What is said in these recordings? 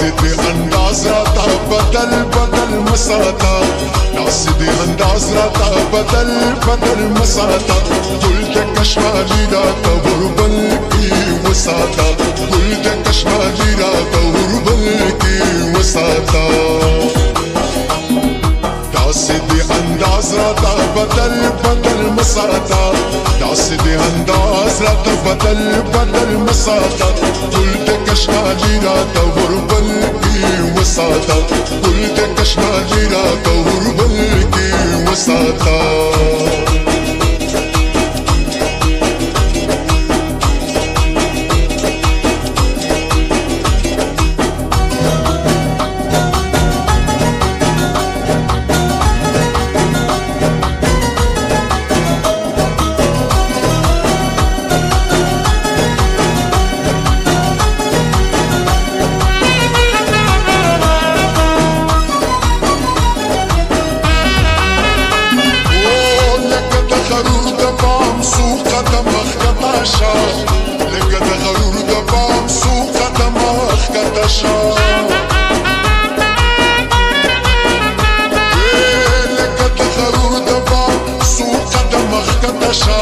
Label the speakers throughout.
Speaker 1: داسې دې انداز راته بدل بدل مساته داسې دې انداز راته بدل بدل مساته ګل د کشمالي راته وربل کې وساته ګل د کشمالي راته وربل کې وساته داسې دې انداز راته بدل بدل مساته داسې دې انداز راته بدل بدل مساته ګل د کشمالي راته وربل کې وساته ګل د کشمالي راته وربل کې وساته لکه د غرور د بام سو قدم اخکته شه لکه د غرور د بام سو قدم اخکته شه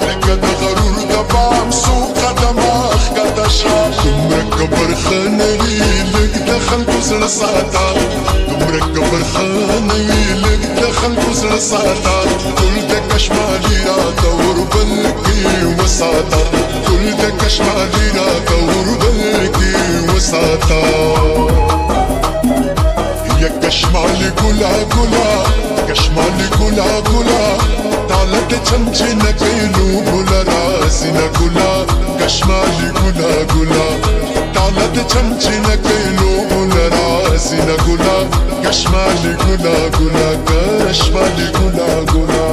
Speaker 1: لکه د غرور د بام سو قدم اخکته شه دومره کبر ښه نه وي لږ د خلکو زړه ساته دومره کبر ښه نه وي لږ د خلکو زړه ساته ګل د کشمالي راته وربل کې وساته ګل د کشمالي راته وربل کې وساته یا کشمالي ګلا ګلا کشمالي ګلا ګلا تاله د چمچې نه کوي نوبل راسي نه ګلا کشمالي ګلا ګلا تاله د چمچې نه کوي نوبل راسي نه ګلا کشمالي ګلا ګلا کشمالي ګلا ګلا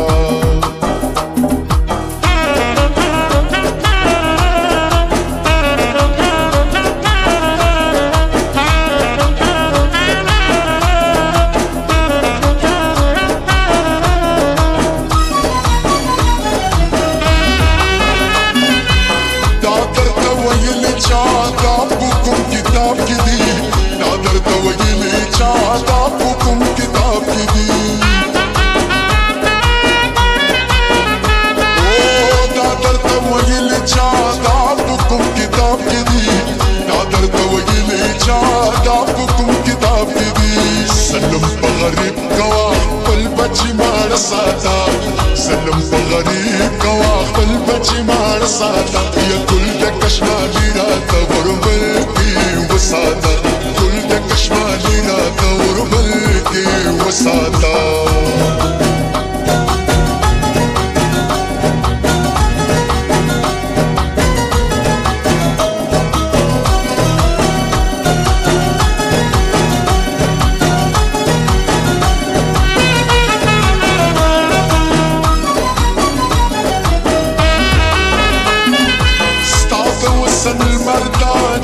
Speaker 1: کتاب کی دی نادر تو ویلی چاہتا حکم کتاب کی دی نادر تو ویلی چاہتا حکم کتاب کی دی نادر تو ویلی چاہتا حکم کتاب کی دی سلم بغریب کوا پل بچی مار ساتا سلم بغریب کوا پل بچی مار ساتا یا گل د کشمالي راته وربل وساته ګل د کشمالي راته وربل کې وساته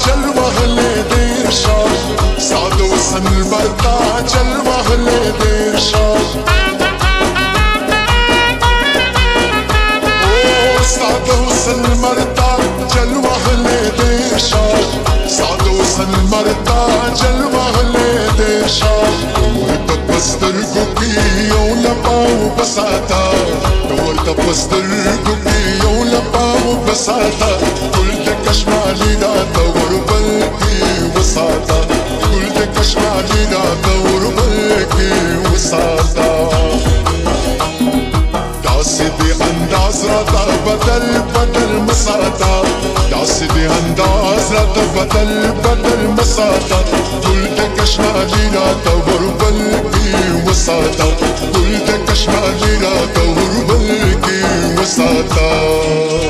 Speaker 1: چل وهلې دیر شاه ساده وسن المرتا چل وهلې دیر شاه ساده وسن المرتا چل وهلې دیر شاه ساده وسن المرتا چل وهلې دیر شاه ورته پسترګو کې یو لپاو بساتا ورته پسترګو کې یو لپاو بساتا ګل د کشمالي راته وربل کې وساته ګل د کشمالي راته وربل کې وساته داسې دې انداز راته بدل بدل مساته داسې دې انداز راته بدل بدل مساته ګل د کشمالي راته وربل کې وساته ګل د کشمالي راته وربل کې وساته